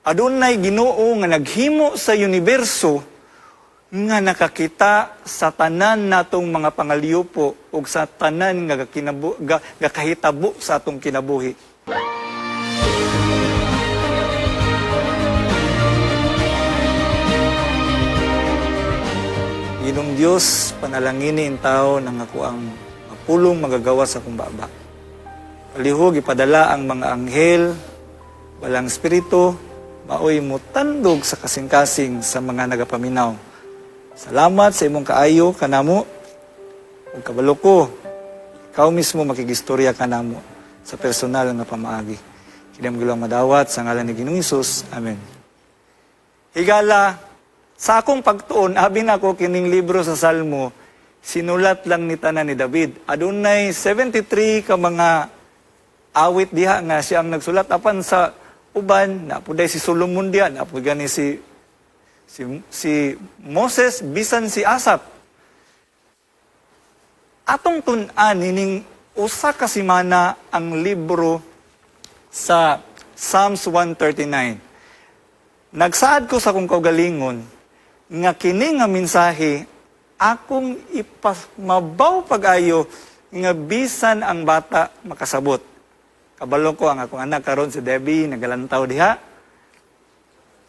Adunay Ginoo nga naghimo sa universo nga nakakita sa tanan natong mga pangalyupo ug sa tanan nga gakahitabo sa atong kinabuhi. Ginong Dios, panalangini in tao nang ako ang mapulong magagawa sa akong baba. Palihog ipadala ang mga anghel, walang espiritu, maoy mo tandog sa kasing-kasing sa mga nagapaminaw. Salamat sa imong kaayo kanamo ug kabalo ko. Ikaw mismo makigistorya kanamo sa personal nga pamaagi. Kini gulang madawat sa ngalan ni Ginoong Hesus. Amen. Higala, sa akong pagtuon, abi na ko kining libro sa Salmo, sinulat lang ni tanan ni David. Adunay 73 ka mga awit diha nga siya ang nagsulat. Apan sa uban, napuday si Solomon diha, napuday gani si Moses, bisan si Asap. Atong tun-an, nining usa ka simana ang libro sa Psalms 139. Nagsaad ko sa akong kaugalingon, nga kini nga mensahe akong ipamabaw pag-ayo nga bisan ang bata makasabot. Kabalo ko ang akong anak karon si Debbie nagalantaw diha.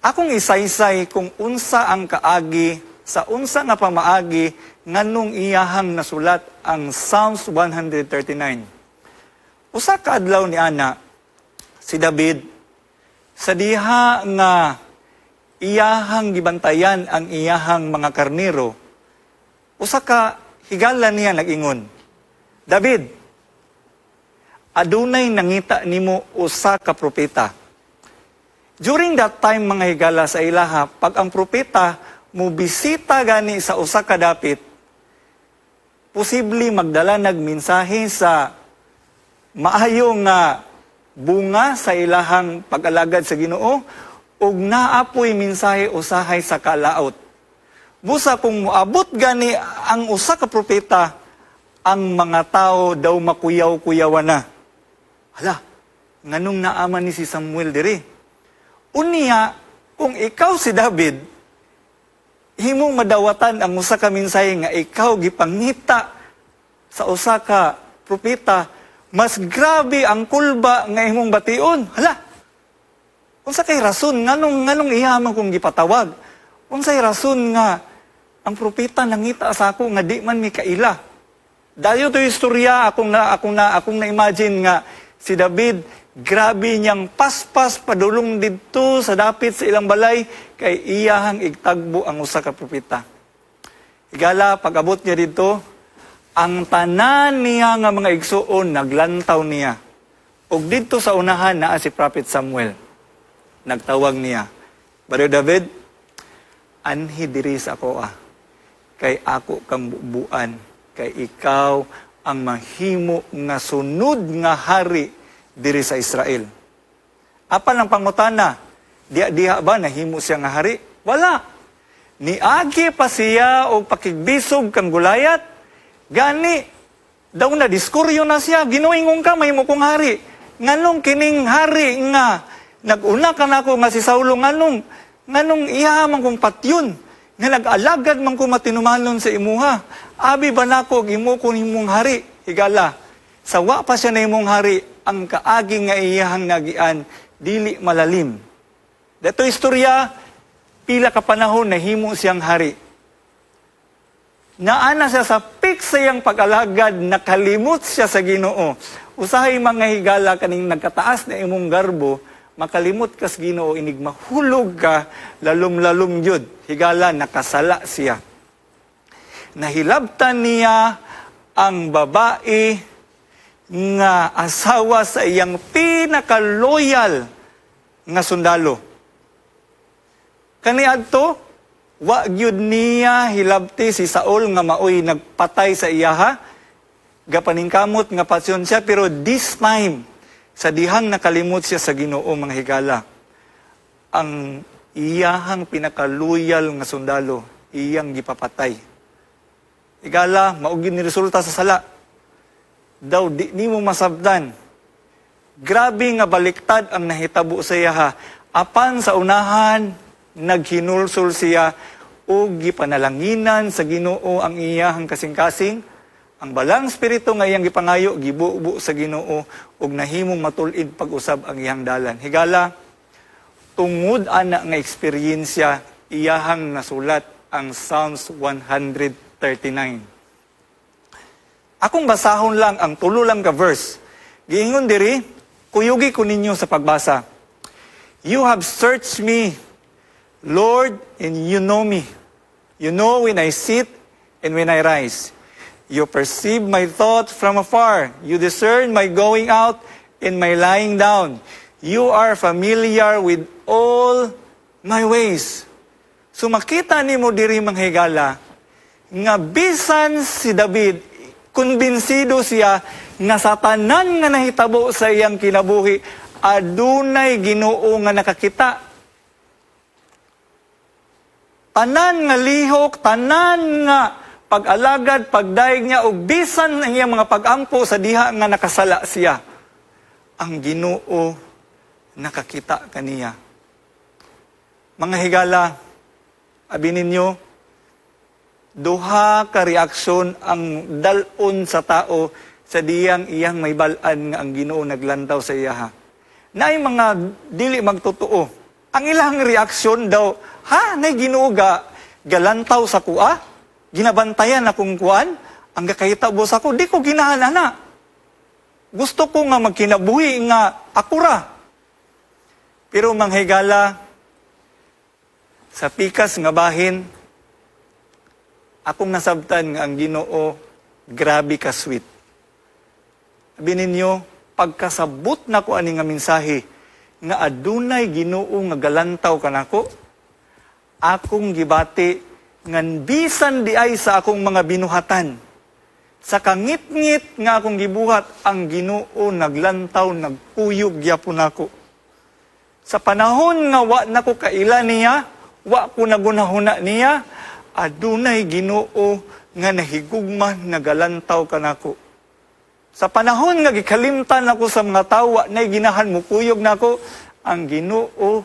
Akong isaysay kung unsa ang kaagi sa unsa nga pamaagi nganong iyahang nasulat ang Psalms 139. Usa ka adlaw ni ana si David sa diha nga iyahang gibantayan ang iyahang mga karnero, usa ka higala niya nag-ingon, David, adunay nangita nimo usa ka propeta. During that time, mga higala sa ilaha, pag ang propeta mo bisita gani sa usa ka dapit, posible magdala nagmensahe sa maayo nga bunga sa ilahang pag-alagad sa Ginoo, ug naapoy mensahe usahay sa kalaot. Busa kung moabot gani ang usa ka propeta, ang mga tao daw makuyaw-kuyawan na. Hala, nganong naaman ni si Samuel diri? Unya, kung ikaw si David, himong madawatan ang usa ka mensahe nga ikaw gipangita sa usa ka propeta, mas grabe ang kulba nga imong bation. Hala, unsa kay rason nganong iyaman kong gipatawag? Unsay rason nga ang propeta nangita sa ako nga di man mi kaila? Dayo to istorya akong na imagine nga si David grabe niyang paspas padulong didto sa dapit sa ilang balay kay iyahang igtagbo ang usa ka propeta. Higala pag-abot niya didto, ang tanan niya nga mga igsuon naglantaw niya. Ug didto sa unahan naa si Prophet Samuel. Nagtawag niya, Brother David, anhi diri sa ako kay ako kang bubuan, kay ikaw ang mahimo nga sunod nga hari diri sa Israel. Apan ang pangutana, diha ba nahimo siya nga hari? Wala. Niagi pa siya o pakigbisog kang gulayat, gani, daw na diskuryo na siya, ginuingong ka, mahimo kong hari. Nganong kining hari nga, nag-una ka na ako nga si Saulo, nganong iyaman kong patyon, nga nag-alagad man ko matinumanon sa imuha. Abi ba na ko, imo ko nimong hari, higala. Sawa pa siya na imong hari, ang kaaging nga iyahang nagian, dili malalim. Dato istorya, pila ka panahon na himo siyang hari. Naana siya sa peak sayang pag-alagad, nakalimot siya sa Ginoo. Usahay mga higala kaning nagkataas na imong garbo, makalimot kas Ginoo, inig mahulog ka, lalom-lalom yun. Higala, nakasala siya. Nahilabtan niya ang babae nga asawa sa iyang pinaka-loyal nga sundalo. Kaniadto, wa gyud niya hilabti si Saul nga maoy nagpatay sa iyaha, gapaningkamot nga pasyon siya, pero this time, sa dihang nakalimot siya sa Ginoo, mga higala, ang iyahang pinakaluyal nga sundalo, iyang gipapatay. Higala, maugin ni resulta sa sala. Daw, di mo masabdan. Grabe nga baliktad ang nahitabo sa iyaha. Apan sa unahan, naghinulsol siya o gipanalanginan sa Ginoo ang iyahang kasing-kasing. Ang balang spirito nga iyang gipangayo, gibubo sa Ginoo ug nahimong matulid pag-usab ang iyang dalan. Higala, tungod ana nga eksperyensya, iyahang nasulat ang Psalms 139. Akong basahon lang ang tulo lang ka verse. Giingon diri, kuyugi ko ninyo sa pagbasa. You have searched me, Lord, and you know me. You know when I sit and when I rise. You perceive my thoughts from afar. You discern my going out and my lying down. You are familiar with all my ways. So makita nimo diri manghigala nga bisan si David kumbinsido siya nga sa tanan nga nahitabo sa iyang kinabuhi adunay Ginoo nga nakakita. Tanan nga lihok, tanan nga pag-alagad, pagdaig niya ug bisan ang iyang mga pag-ampo sa diha nga nakasala siya. Ang Ginoo nakakita kaniya. Mga higala, abi ninyo, duha ka reaksyon ang dalon sa tao sa diyang iyang may balaan nga ang Ginoo naglantaw sa iyaha. Naay mga dili magtotoo. Ang ilang reaksyon daw, ha, nay Ginoo galantaw sa kuha? Ginabantayan akong kuan? Ang gakahitabo sa ko, di ko ginahanana. Gusto ko nga magkinabuhi nga akura. Pero manghigala, sa pikas nga bahin, akong nasabtan nga ang Ginoo, grabe ka sweet. Sabi ninyo, pagkasabot na ko ani nga mensahe, nga adunay Ginoo nga galantaw kanako, akong gibati ngan bisan di ay sa akong mga binuhatan. Sa kangit-ngit nga akong gibuhat, ang Ginoo naglantaw, nagkuyog gyapon nako. Sa panahon nga wa nako kaila niya, wa ko nagunahuna niya, adunay Ginoo nga nahigugma nagalantaw kanako. Sa panahon nga gikalimtan ako sa mga tawa na ginahan mo kuyog nako, ang Ginoo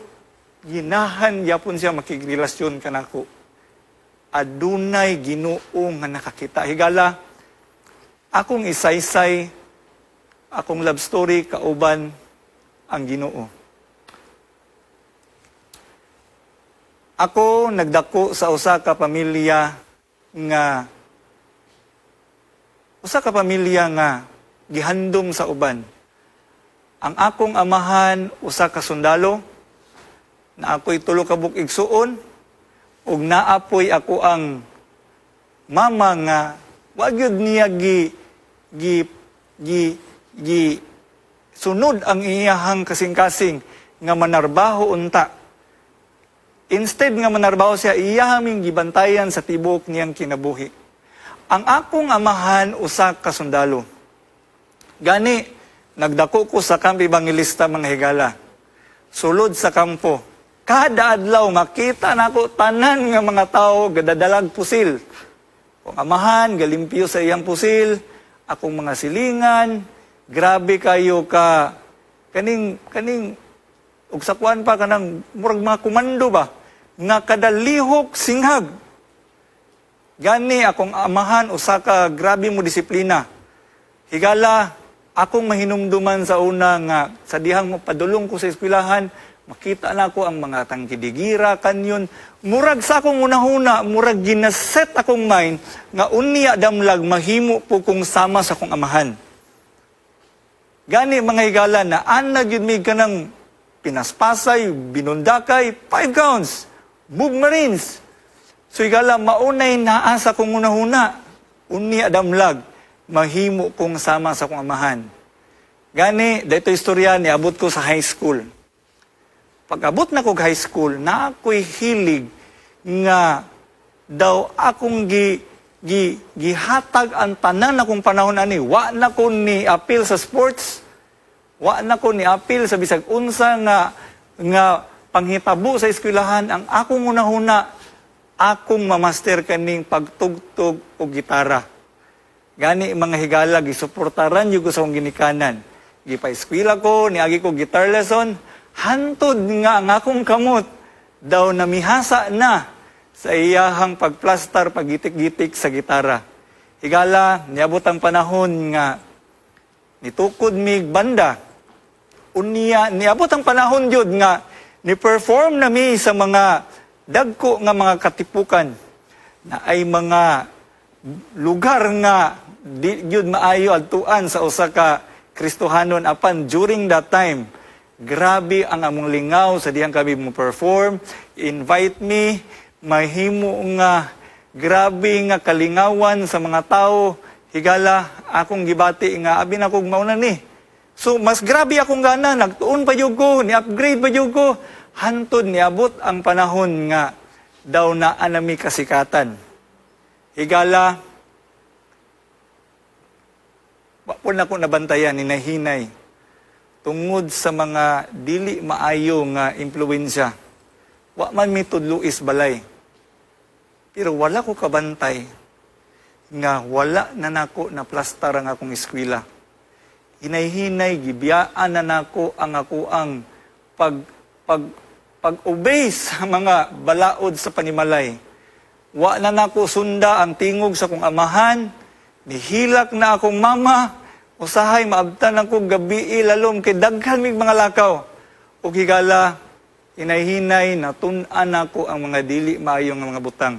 ginahan yapon siya makigrelasyon kanako. Adunay Ginoo nga nakakita. Higala, akong isaysay, akong love story kauban ang Ginoo. Ako nagdako sa usa ka pamilya nga gihandom sa uban. Ang akong amahan usa ka sundalo, na ako'y tulo ka buk igsuon, ug naapoy ako ang mama nga wa gyud niya sunod ang iyahang kasing-kasing nga manarbaho unta. Instead nga manarbaho siya, iyahaming gibantayan sa tibok niyang kinabuhi. Ang akong amahan, usa ka sundalo. Gani, nagdako ko sa kampo ebangelista mga higala. Sulod sa kampo. Kada adlaw, makita na ko tanan nga mga tao, gadadalag pusil. Kung amahan, galimpyo sa iyang pusil, akong mga silingan, grabe kayo ka, kaning, ug sa kuan pa, kanang murag mga komando ba? Nga kadalihok singhag. Gani akong amahan usa ka grabe mo disiplina. Higala akong mahinumduman sa una nga sa dihang padulong ko sa eskwelahan, makita na ko ang mga tangkidigira kanyon. Murag sa akong unahuna, murag ginaset akong mind nga unya damlag mahimo po kung sama sa akong amahan. Gani mga higala na anag yun mig kanang pinaspasay, binundakay, 5 counts. Bug Marines. So higala, maunay naasa kong unahuna. Unya damlag, mahimo kong sama sa kong amahan. Gani, dito istorya, niabot ko sa high school. Pag abot na ko high school, na ako'y hilig nga daw akong gihatag ang tanan akong panahon ani. Wa na ko ni appeal sa sports. Wa na ko ni appeal sa bisag unsa nga panghitabo sa eskwelahan. Ang akong unahuna, akong mamaster kaning pagtugtog o gitara. Gani mga higala, gisuportaran yung ko sa akong ginikanan. Gipa-eskwela ko, niagi ko guitar lesson, hantod nga ang akong kamot daw namihasa na sa iyahang pagplastar, paggitik-gitik sa gitara. Higala, niabot ang panahon nga nitukod mig banda. Unya, niabot ang panahon jud nga ni-perform na mi sa mga dagko nga mga katipukan na ay mga lugar nga di jud maayo adtuan sa usa ka Kristohanon apan during that time grabe ang among lingaw sa diyang kami mo perform, invite me, mahimo nga grabe nga kalingawan sa mga tao, higala akong gibati nga abi na kog mauna ni. So mas grabe akong gana, nagtuon pa jud ko, ni-upgrade pa jud ko, hantod niabot ang panahon nga daw na anami kasikatan. Higala wa po na ko nabantayan ni nahinay tungod sa mga dili maayo nga impluwensya. Wa man mi tudluis balay. Pero wala ko kabantay nga wala na nako na plastar ang akong eskwela. Hinay-hinay gibiyaan na nako ang akuang pag-obey sa mga balaod sa panimalay. Wa na nako sunda ang tingog sa kong amahan, nihilak na akong mama, usahay maabtan ako gabi lalom kay daghan mig mga lakaw. Ug higala hinay-hinay natun-an ako ang mga dili maayong mga butang.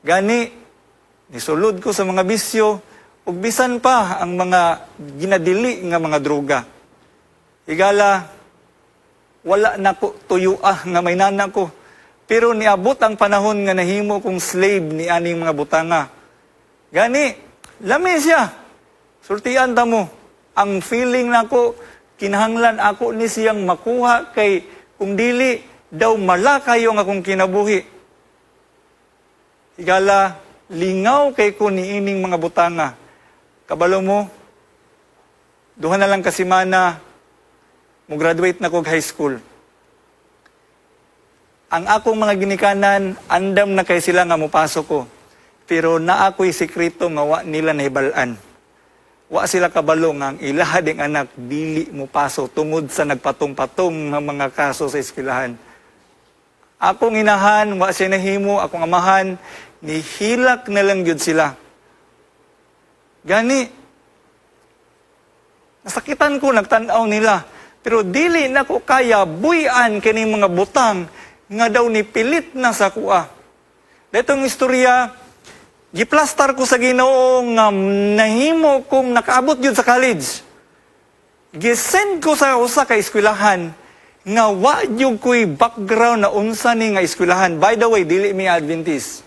Gani nisulod ko sa mga bisyo ug bisan pa ang mga ginadili nga mga droga. Higala wala na ko tuyuah nga may nana ko. Pero niabot ang panahon nga nahimo kong slave ni aning mga butanga. Gani lami siya. Sultian ta mo, ang feeling nako kinahanglan ako ni siyang makuha kay kung dili daw malakayo nga akong kinabuhi. Higala, lingaw kay ko ni ining mga butanga. Kabalo mo, duha na lang kasimana, mo graduate na kog high school. Ang akong mga ginikanan, andam na kay sila nga mupasok ko. Pero na ako'y sekreto nga wa nila nahibalaan. Wa sila kabalo nga ang ilaha ding anak dili mo paso tungod sa nagpatong-patong ng mga kaso sa eskwelahan. Akong inahan, wa siya nahimo, akong amahan, nihilak na lang yun sila. Gani, nasakitan ko, nagtanaw nila. Pero dili na ko kaya buyan kining mga butang nga daw ni pilit na sa kuha. Datong istorya, giplastar ko sa Ginoo nga nahimo kong nakaabot yun sa college. Gisend ko sa usa ka eskwelahan nga wa jud ko'y background na unsa ni nga eskwelahan. By the way, dili mi Adventist.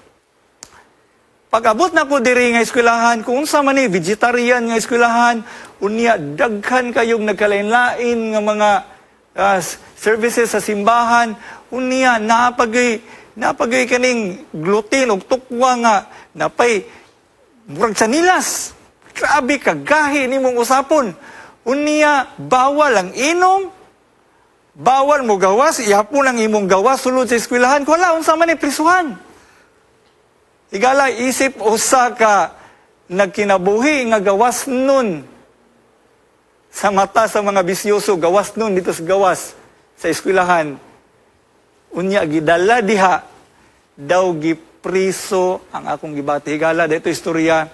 Pag-abot na ko diri nga eskwelahan, kung unsa man ni vegetarian nga eskwelahan, unya daghan kayong nagkalain-lain nga mga services sa simbahan, unya napagay kaning gluten ug tukwa nga napay murag sa nilas. Grabe kagahi nimong usapon. Unya bawal ang inom, bawal mo gawas, ihapon ang imong gawas sulod sa eskwelahan. Wala unsa man ni prisuhan. Higala isip usa ka nagkinabuhi nga gawas nun sa mata sa mga bisyoso, gawas nun dito sa gawas sa eskwelahan. Unya gidala diha daw gipriso ang akong gibati. Higala dito istorya.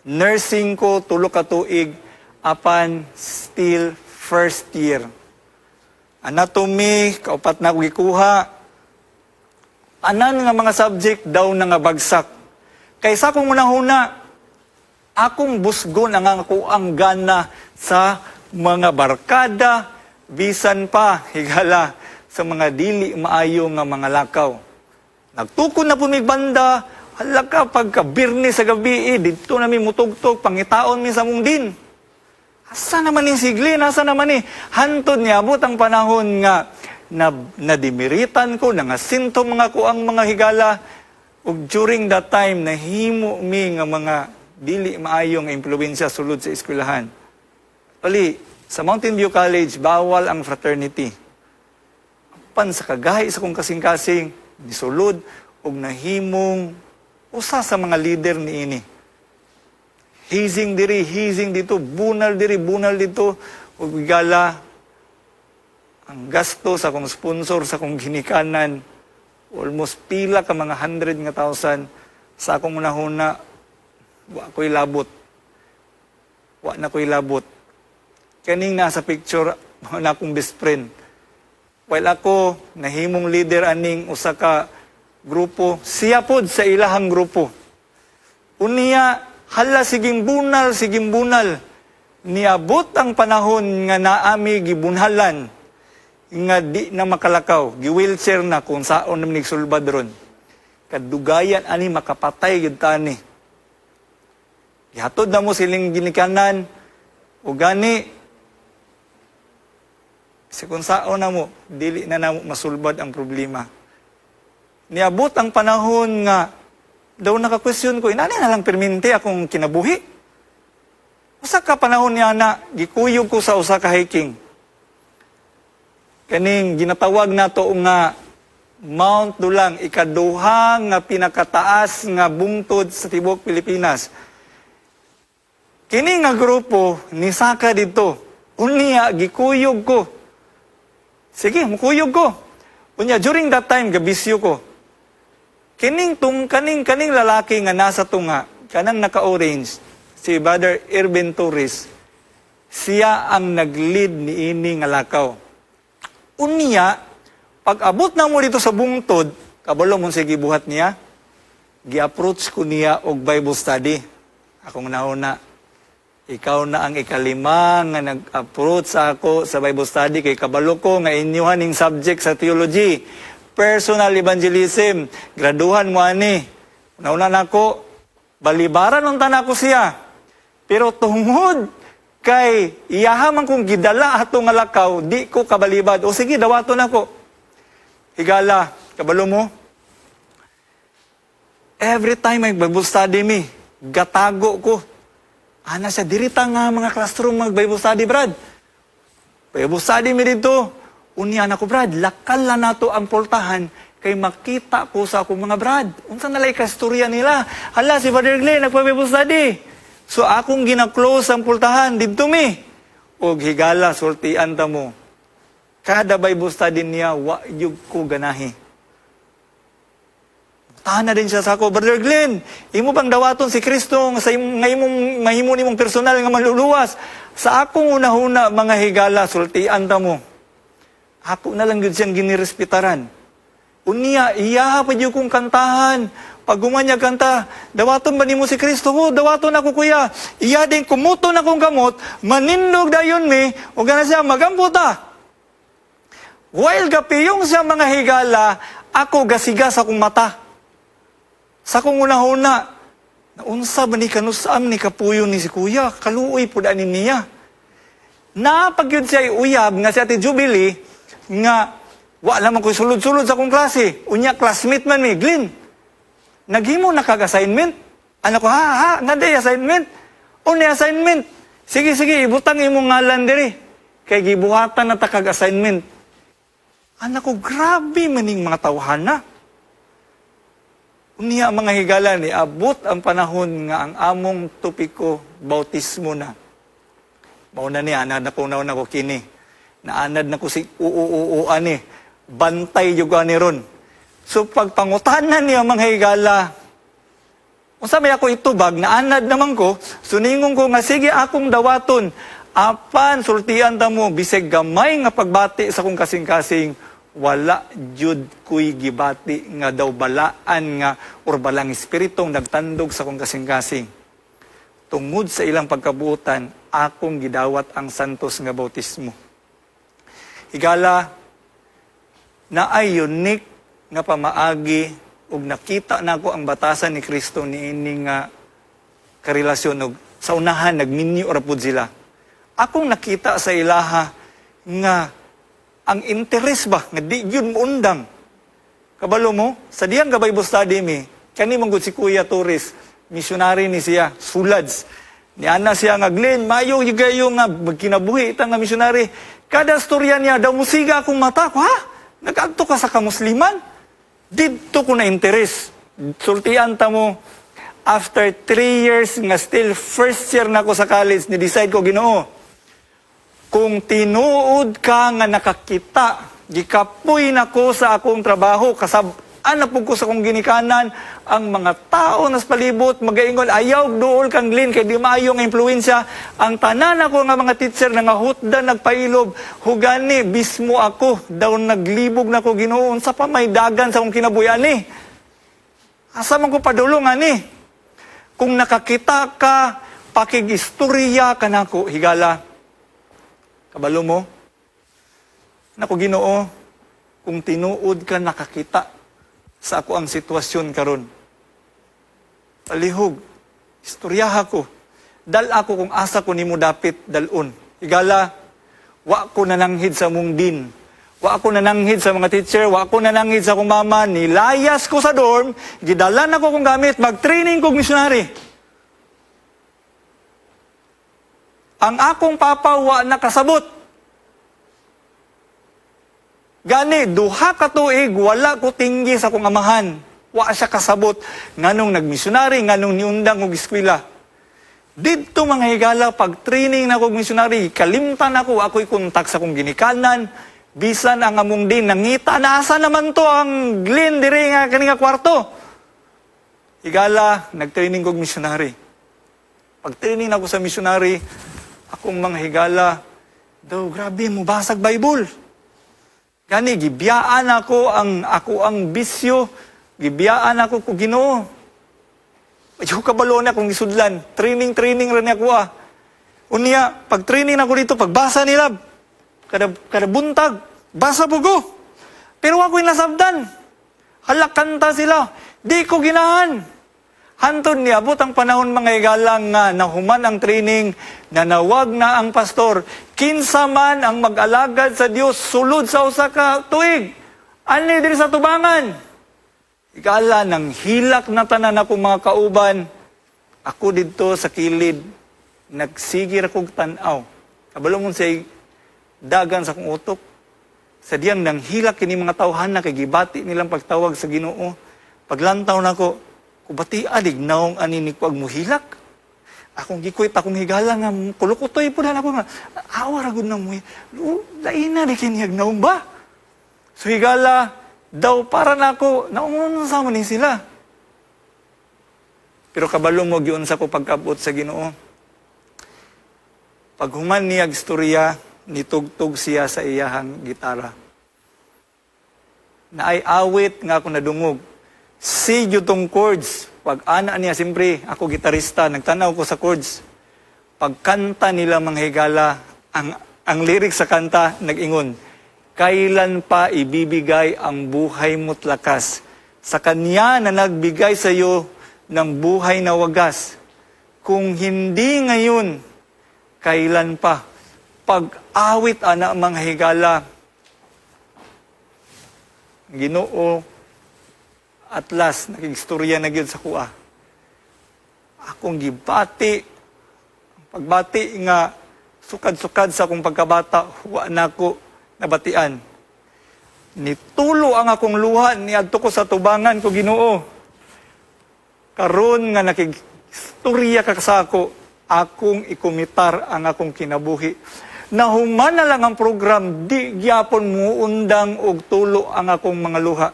Nursing ko tulo ka tuig apan still first year. Anatomy kaupat na ko gikuha. Anan nga mga subject daw na nga bagsak. Kaysa kung unahuna, akong busgon ang ako ang gana sa mga barkada, bisan pa, higala, sa mga dili maayo nga mga lakaw. Nagtukon na po may banda, halaka pagkabirni sa gabi, dito na may mutugtog, pangitaon mi sa mong din. Asa naman yung sigli, asa naman hantod niya, abot ang panahon nga, nadimiritan ko, nangasinto mga ko ang mga higala, ug during that time, nahimo mi nga mga dili maayong impluwensya sulod sa eskwelahan. Pali, sa Mountain View College, bawal ang fraternity. Pan sa kagahi sa kong kasing-kasing, nisulod, ug nahimong usa sa mga leader ni ini. Hizing diri, hizing dito, bunal diri, bunal dito, ug higala, Ang gasto sa akong sponsor sa akong ginikanan, almost pila ka mga 100,000 sa akong unahuna, wa ko'y labot. Wa na ko'y labot. Kaning nasa picture, na akong best friend. While ako, nahimong leader aning usa ka grupo, siya pod sa ilahang grupo. Unya, hala siging bunal. Niabot ang panahon nga naami gibunhalan, nga di na makalakaw, gi-wheelchair na kung saon naman nigsulbad ron. Kadugayan ani makapatay yun tani. Gihatod na mo siling ginikanan, o gani, si kung saon na mo, dili na mo masulbad ang problema. Niabot ang panahon nga, daw naka-question ko, inani na lang perminti akong kinabuhi. Usa ka panahon niya na, gikuyog ko sa usa ka hiking. Kaning ginatawag na to nga Mount Dulang, ikaduha nga pinakataas nga bungtod sa tibok Pilipinas. Kini nga grupo, nisaka dito. Unya, gikuyog ko. Sige, mukuyog ko. Unya, during that time, gabisyo ko. Kaning lalaki nga nasa tunga, kanang naka-orange, si Brother Irvin Torres, siya ang nag-lead ni ini nga lakaw. Unya, pag abot na mo dito sa bungtod, kabalo mo sige buhat niya, gi-approach ko niya og Bible study. Akong nauna, ikaw na ang ikalima nga nag-approach sa ako sa Bible study, kay kabalo ko nga inyuhan ning subject sa theology, personal evangelism, graduhan mo ani. Nauna na ako, balibaran ng tanak ko siya. Pero tungod kay iyahaman kong gidala ato nga lakaw, di ko kabalibad. O sige, dawaton ako. Higala, kabalo mo? Every time may Bible study mi, gatago ko. Ana siya, dirita nga mga classroom mag-Bible study, Brad. Bible study mi dito. Unian ako, Brad, lakal na nato ang pultahan kay makita ko sa akong mga Brad. Unsa nalay kasturya nila? Hala, si Father Glenn, nagpa-Bible study. So akong gina-close ang pultahan, dito mi. O higala, sultian ta mo. Kada Bible study niya, wa yug ko ganahi. Tahan na din siya sa ako, Brother Glenn, imo bang dawaton si Kristo sa mahimo nimong personal nga maluluwas? Sa akong una-una, mga higala, sultian ta mo. Ako na lang yun siyang ginirespetaran. Unya, iyaha pa yun kong kantahan. Pag gumanya kanta, dawaton ba ni mo si Kristo ko? Dawaton ako kuya. Iya din kumuto na kong kamot, manindog dayon mi, o gana siya magamputa. While gapiyong siya mga higala, ako gasigas akong mata. Sa kong una-una, naunsa ba ni kanusam ni kapuyo ni si kuya? Kaluoy po daanin niya. Napag yun siya uyab nga si Ate Jubilee, nga wala man ko'y sulod-sulod sa akong klase. Unya, classmate man mi, Glenn. Naghimo na kag-assignment. Ano ko, nga day assignment. O ni assignment. Sige, ibutang imong ngalan diri. Kay gibuhatan na ta kag-assignment. Anak ko, grabe maning mga tawhana. Unya mga higala ni, abot ang panahon nga ang among topiko, bautismo na. Mauna niya, anad na ko kini. Naanad na ko si ani. Bantay yung ani ron. So pagpangutanan niya mga higala, kung sabi ako itubag, naanad naman ko, suningon ko nga, sige akong dawaton, apan sultian ta mo, bisig gamay nga pagbati sa kong kasing-kasing, wala jud kuy gibati nga daw balaan nga or balang espiritong nagtandog sa kong kasing-kasing. Tungod sa ilang pagkabuutan, akong gidawat ang santos nga bautismo. Higala, na ay unique nga pamaagi ug nakita nako ang batasan ni Kristo niini nga karelasyon og sa unahan nagminyo ra pud sila. Akong nakita sa ilaha nga ang interes ba nga di gyud moundang. Kabalo mo sa diyang ga Bible study mi kani manggod si Kuya Torres, missionary ni siya, sulads. Ni ana siya nga Glenn, mayo gayo nga magkinabuhi ita nga missionary. Kada storya niya daw musiga akong mata ko, ha? Nag-adto ka sa kamusliman? Dito ko na interes. Sultian ta mo, after 3 years nga still first year na ako sa college, ni-decide ko, Ginoo, kung tinuod ka nga nakakita, gikapoy nako sa akong trabaho, kasab-an po ko sa akong ginikanan, ang mga tao nas palibot, magaingon, ayaw dool kang Glenn, kay di maayo nga impluensya, ang tanan ako nga mga teacher, nangahutda, nagpailob, hugani, bismo ako, daw naglibog na ko Ginoo, sa pa may dagan sa akong kinabuyan ni. Asa man ko padulungan ni? Kung nakakita ka, pakigistorya ka nako, higala, kabalo mo, nako Ginoo, kung tinuod ka nakakita sa ako ang sitwasyon karon, palihog, istoryaha ko, dal ako kung asa ko nimo dapit dalon. Higala, wa ko nananghid sa mong din, wa ko nananghid sa mga teacher, wa ko nananghid sa akong mama, nilayas ko sa dorm, gidalan ako kong gamit, mag-training kong missionary. Ang akong papa wa nakasabot. Gani, duha ka tuig, wala ko tinggi sa akong amahan. Wa siya kasabot. Nganong nagmisyonary, nganong niundang og eskwela. Dito mga higala, pag training na kong misyonary, kalimtan ako, ako'y kontak sa akong ginikanan, bisan ang among din, nangita, naasa naman to ang Glenn, dire nga kaninga kwarto. Higala, nag-training kong misyonary. Pag training na ako sa misyonary, akong mga higala, daw, grabe mo, basag Bible. Gani, gibiyaan ako ang bisyo, gibiyaan ako ko Ginoo. Ayaw kabalo na akong isudlan. Training rin ako Unya, pag training ako dito, pagbasa nila, kada buntag, basa po ko. Pero ako'y nasabdan. Halakanta sila. Di ko ginahan. Hantod niabot ang panahon mga igalang nga nahuman ang training, nanawag na ang pastor, kinsa man ang mag-alagad sa Dios sulod sa usa ka tuig. Ani diri sa tubangan. Igala nang hilak na tanan ako mga kauban. Ako didto sa kilid, nagsigir akong tan-aw. Kabalo mo say dagan sa akong utok. Sa diyang nang hilak kini mga tawhan na kay gibati nilang pagtawag sa Ginoo. Paglantaw nako, kubati adig naong ani ko ag muhilak. Akong gikoy akong higala nga kulukutoy po na ako nga awa ra gud na mo. Lain na di kini naong ba? So higala daw para nako naungon sa man sila. Pero kabalo mo giunsa ko pagkabot sa Ginoo. Paghuman niya istorya, nitugtog siya sa iyahang gitara. Naay awit nga ako nadungog. Si yutong chords. Pag ana niya, siyempre, ako gitarista, nagtanaw ko sa chords. Pagkanta nila mga higala, ang lyrics sa kanta, nag-ingon, kailan pa ibibigay ang buhay mo't lakas? Sa Kanya na nagbigay sa iyo ng buhay na wagas. Kung hindi ngayon, kailan pa? Pag-awit ana mga higala, Ginoo, at last, nakigistorya na gyud sa kuha. Akong gibati, pagbati nga, sukad-sukad sa akong pagkabata, huwa na ako nabatian. Nitulo ang akong luha, niadto ko sa tubangan ko Ginoo. Karon nga nakigistorya ka sa ako, akong ikumitar ang akong kinabuhi. Nahuman na lang ang program, di gyapon muundang og tulo ang akong mga luha.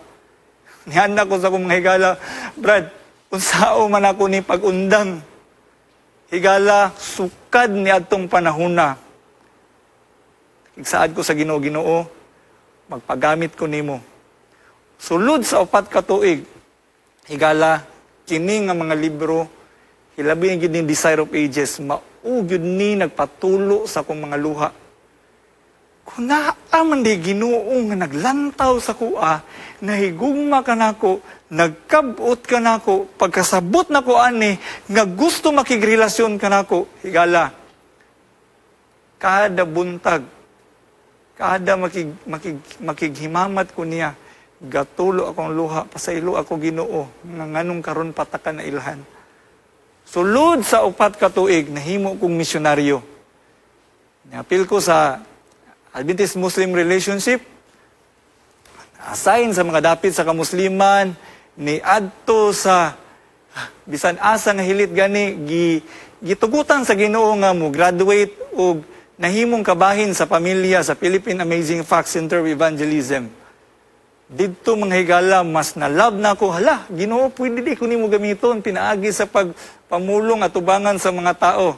Nihanda ko sa akong mga higala, Brad, unsao man ako ni pag-undang. Higala, sukad ni atong panahuna. Igsaad ko sa Ginoo, Ginoo, magpagamit ko nimo. Sulod sa 4 ka tuig, higala, kini nga mga libro, hilabi ang gid ni Desire of Ages, maugid ni nagpatulo sa akong mga luha. Kung naaman di Ginoo nga naglantaw sa kuha, nahigugma ka nako, nagkabot ka nako, pagkasabot nako ani, nga gusto makigrelasyon ka nako, higala. Kada buntag, kada makighimamat ko niya, gatulo akong luha, pasaylo ako Ginoo, nga nganong karon patakan na ilhan. Sulod sa 4 ka tuig, nahimo kong misyonaryo. Napil ko sa Adventist Muslim relationship, assign sa mga dapit sa kamusliman, ni adto sa bisan asa nga hilit gani gitugutan sa Ginoo nga mo graduate og nahimong kabahin sa pamilya sa Philippine Amazing Facts Center of Evangelism. Dito mga higala, mas na-love na ako. Hala, Ginoo, pwede di ko nimo gamiton, pinaagi sa pagpamulong at tubangan sa mga tao.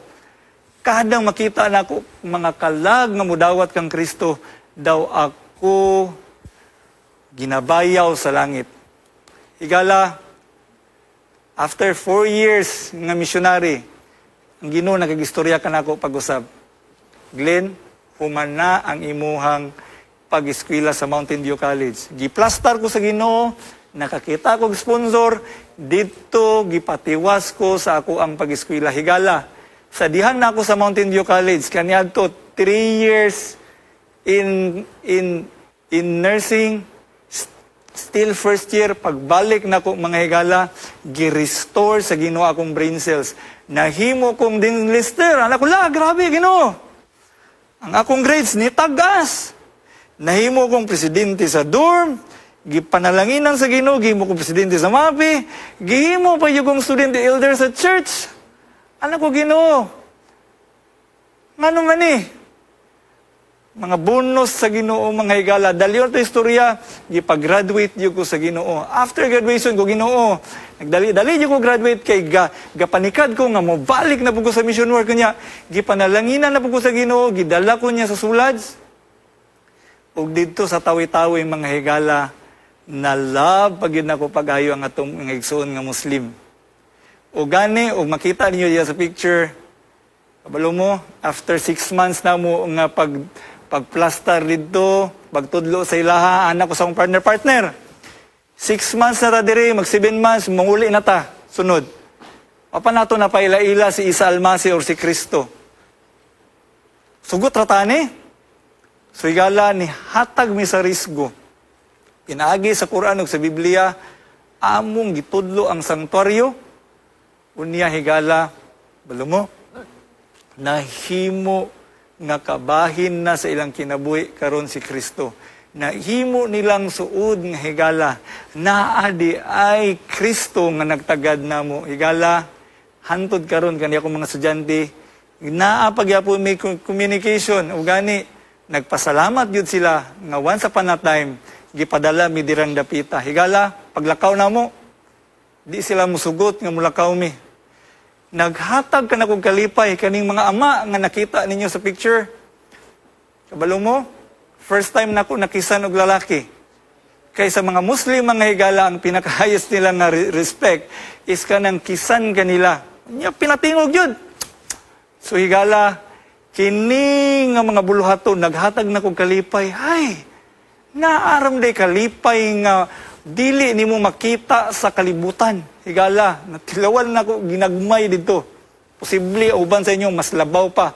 Kadang makita na ako, mga kalag nga mudawat kang Kristo, daw ako ginabayaw sa langit. Higala, after 4 years nga missionary, ang Ginoo nagagistorya ka na ako pag-usab. Glenn, humana ang imuhang pag-eskwela sa Mountain View College. Giplastar ko sa Ginoo, nakakita ko sponsor, dito gipatiwas ko sa ako ang pag-eskwela. Higala, sa dihan na ako sa Mountain View College, kaniadto 3 years in nursing, still first year, pagbalik na ko mga higala, gi-restore sa Ginoo akong brain cells. Nahimo kong din lister, anak ko la, grabe Ginoo. Ang akong grades ni tagas. Nahimo kong presidente sa dorm, gipanalanginan sa Ginoo, gihimo kong presidente sa MAPI, gihimo pa yung kong student elder sa church. Anak ko Ginoo. Ngano man eh? Mga bonus sa Ginoo, mga higala. Dalion to istorya, gipag-graduate yung ko sa Ginoo. After graduation ko, Ginoo, nagdali yung ko graduate kay gapanikad ko nga mo balik na po ko sa mission work niya. Gipanalanginan na po ko sa Ginoo, gidala ko niya sa sulads. Ug dito sa tawi-tawi mga higala, na love pag yun ako pag-ayo ang atong mga igsoon nga Muslim. O gani, o makita niyo diya sa picture, kabalo mo, after 6 months na mo nga pagplaster dito, pagtudlo sa ilaha, anak ko sa akong partner. 6 months na ta diri, mag 7 months, manguli na ta, sunod. Papa nato na paila-ila si Isa Almasi or si Kristo. Sugot ratani. So higala ni hatag mi sa risgo. Pinaagi sa Quran ug sa Biblia, among gitudlo ang sanktuaryo. Unya higala, balo mo, nahimo nga kabahin na sa ilang kinabuhi karon si Kristo. Nahimo nilang suod nga higala, naadi ay Kristo nga nagtagad namo. Higala, hantod karon kani ako mga estudyante, naa pagyapon may communication ug gani nagpasalamat yun sila nga once upon a time gipadala mi dirang dapita. Higala, paglakaw na mo, di sila musugot nga mulakaw mi. Naghatag ka na kong kalipay kaning mga ama nga nakita ninyo sa picture. Kabalo mo, first time na ko nakisan og lalaki. Kaysa mga Muslim mga higala, ang pinakahayos nila nga respect is kanang kisan kanila. Pinatingog yun. So higala, kini nga mga buluhaton, naghatag na kong kalipay. Ay, naaram day kalipay nga dili nimo makita sa kalibutan. Higala, natilawan na ko, ginagmay dito. Posible, uban sa inyo, mas labaw pa.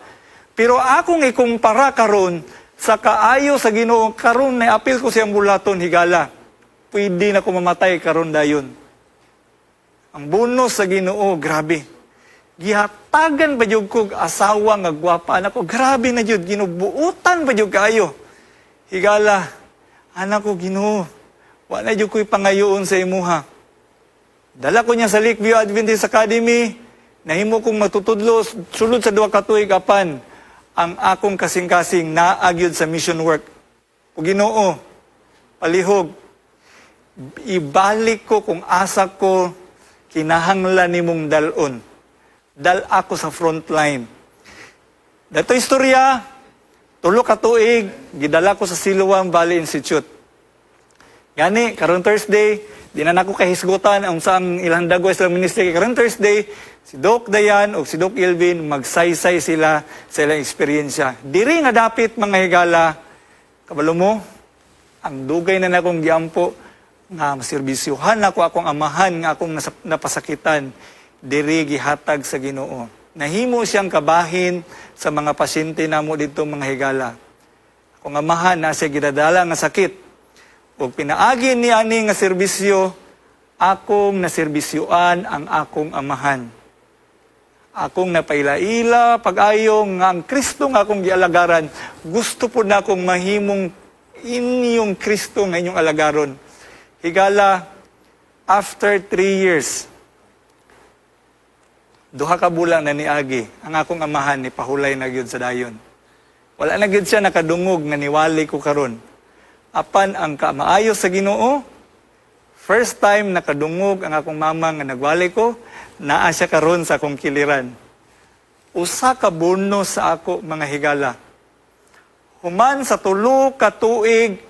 Pero akong ikumpara karon sa kaayo sa Ginoo, karon na apil ko siyang bulaton, higala. Pwede na ko mamatay karon dayon. Ang bonus sa Ginoo, grabe. Gihatagan ba yung kog asawa nga gwapa, anak ko, grabe na yun, ginubuutan ba yung kayo. Higala, anak ko, Ginoo, wala yung ko'y pangayoon sa imuha. Dala ko niya sa Lakeview Adventist Academy, nahimo kong matutudlo, sulod sa 2 ka tuig apan, ang akong kasing-kasing naagyod sa mission work. O Ginoo, palihog, ibalik ko kung asa ko kinahanglan nimong dalon. Dal ako sa front line. Dato istorya, 3 ka tuig, gidala ko sa Siloam Valley Institute. Gani, karon Thursday, di na nako kahisgutan ang saang ilang dagway sa ministry. Karon Thursday, si Doc Dayan o si Doc Ilvin, magsaysay sila sa ilang eksperyensya. Diri nga dapit mga higala, kabalo mo, ang dugay na nakong giampo, nga maserbisyuhan ako akong amahan, nga akong napasakitan, diri gihatag sa Ginoo. Nahimo siyang kabahin sa mga pasyente namo dito mga higala. Akong amahan na siya gidadala nga sakit. Ug pinaagi ni ani nga serbisyo, akong naserbisyuan ang akong amahan. Akong napaila-ila, pag-ayo nga ang Kristo nga akong gialagaran, gusto po na akong mahimong inyong Kristo nga inyong alagaron. Higala, after 3 years, 2 ka bulan na niagi, ang akong amahan ni pahulay na gyud sa dayon. Wala na gid siya nakadungog nga niwali ko karon. Apan ang kamaayo sa Ginoo, first time nakadungog ang akong mama nga nagwali ko, naa siya karon sa akong kiliran. Usa ka bonus sa ako mga higala. Human sa 3 ka tuig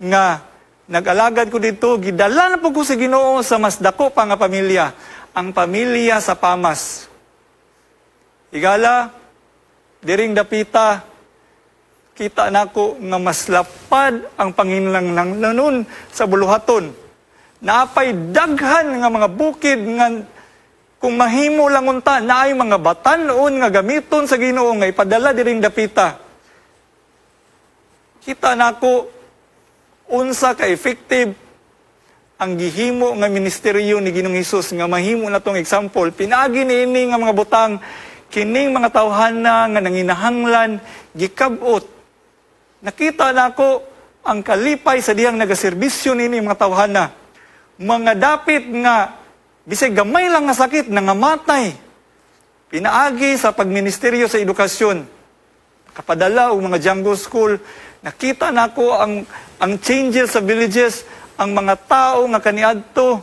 nga nag-alagad ko dito, gidala na po ko sa Ginoo sa mas dako pa nga pamilya, ang pamilya sa Pamas. Higala, diring dapita, kita nako nga mas lapad ang panginlanglanon sa buluhaton. Naapay daghan nga mga bukid nga kung mahimo lang unta naay mga batan-on nga gamiton sa Ginoo nga ipadala diring dapita. Kita nako unsa ka effective ang gihimo nga ministeryo ni Ginoong Hesus nga mahimo na tong example. Pinaagi niini nga mga butang kining mga tawhana nga nanginahanglan gikabot. Nakita nako ang kalipay sa diyang nagaserbisyo nini mga tawhana. Mga dapit nga bisag gamay lang nga sakit nangamatay. Pinaagi sa pagministeryo sa edukasyon. Kapadala og mga Django School, nakita nako ang changes sa villages, ang mga tao nga kaniadto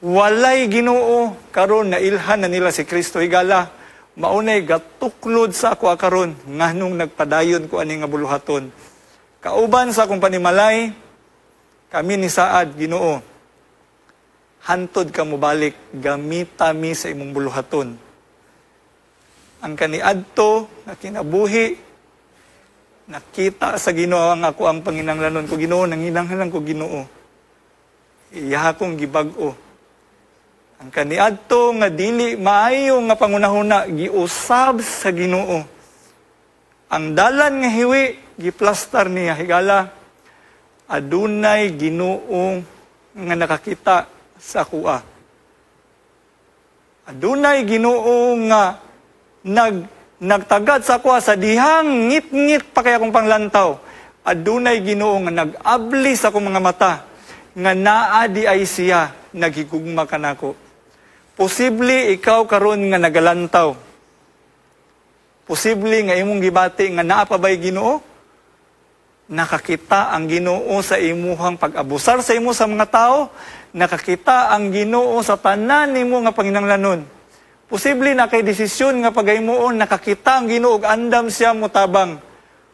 walay Ginoo karon nailhan na nila si Kristo. Higala, maunay gatuklod sa ako karon nganong nagpadayon ko ani nga buluhaton. Kauban sa akong panimalay, kami ni Saad, Ginoo, hantod ka mo balik, gamita mi sa imong buluhaton. Ang kaniadto, na kinabuhi, nakita sa Ginoo ang ako ang panginanglanon ko, Ginoo, nanginanglan ko, Ginoo. Iya akong gibag-o. Ang kaniadto nga dili maayo nga pangunahuna, giusab sa Ginoo. Ang dalan nga hiwi, giplastar niya, higala, adunay Ginoo nga nakakita sa kuha. Adunay Ginoo nga nagtagad sa kuha sa dihang ngit-ngit pa kaya kong panglantaw. Adunay Ginoo nga nag-abli sa akong mga mata nga naa di ay siya naghigugma kanako. Posible ikaw karon nga nagalantaw. Posible nga imong gibati nga naa pa bay Ginoo? Nakakita ang Ginoo sa imuhang pag-abusar sa imo sa mga tao, nakakita ang Ginoo sa tanan nimo nga panginanglanon. Posible na kay desisyon nga pagaymoon nakakita ang Ginoo ug andam siya motabang.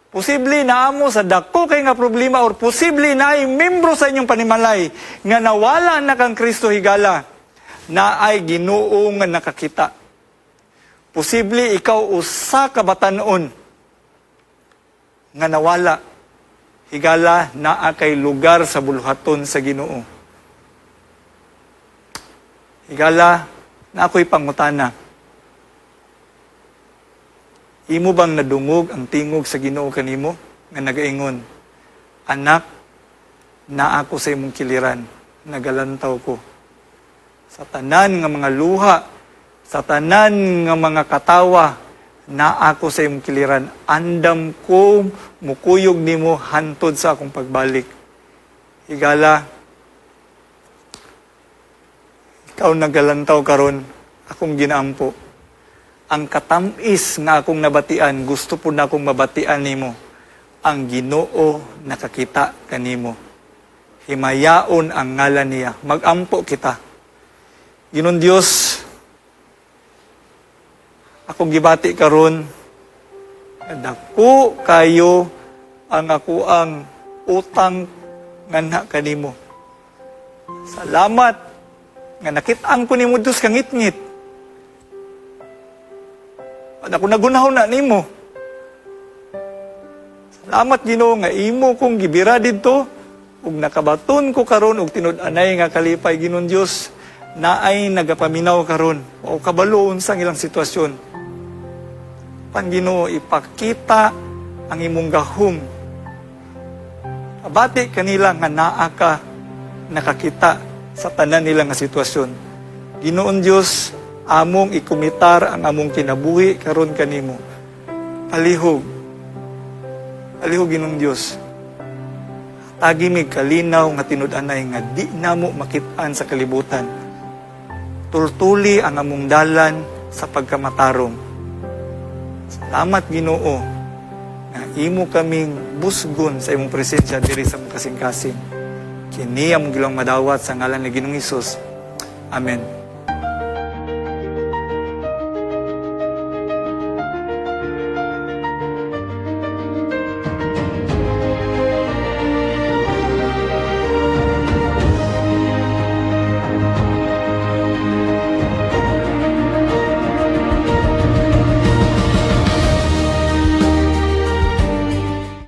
Posible na amo sa dako kay nga problema or posible na ay membro sa inyong panimalay nga nawala na kang Kristo higala na ay Ginoo nga nakakita. Posible ikaw usa ka batan-on nga nawala higala naa kay lugar sa buluhaton sa Ginoo. Higala na ako'y pangutana. Imo bang nadungog ang tingog sa Ginoo kanimo nga nagaingon, anak, naa ako sa imong kiliran, nagalantaw ko. Sa tanan nga mga luha, sa tanan nga mga katawa, na ako sa imong kiliran, andam ko mukuyog nimo hantod sa akong pagbalik. Higala, ikaw nagalantaw karon, akong ginaampo. Ang katamis nga akong nabatian, gusto po na akong mabatian nimo. Ang Ginoo nakakita kanimo. Himayaon ang ngalan niya. Magampo kita. Ginoong Dios, akong gibati karon, dako kayo ang ako ang utang nga na kanimo. Salamat nga nakit-ang ko nimo dus ka ngit-ngit. At ako nagunahon na nimo. Salamat Ginoo nga imo kong gibira didto ug nakabaton ko karon og tinud-anay nga kalipay Ginoong Dios na ay nagapaminaw karon o kabalo unsang ilang sitwasyon. Ginoo, ipakita ang imong gahom. Abati kanila nga naa ka nakakita sa tanan nila nga sitwasyon. Ginoon Dios, among ikumitar ang among kinabuhi karon kanimo. Palihog. Palihog Ginoong Dios. Tagimig kalinaw nga tinud-anay nga di namo makit-an sa kalibutan. Tultuli ang among dalan sa pagkamatarong. Salamat Ginoo nga imo kaming busgon sa imong presensya diri sa mong kasing-kasing. Kini ang gilang madawat sa ngalan ni Ginoong Hesus. Amen.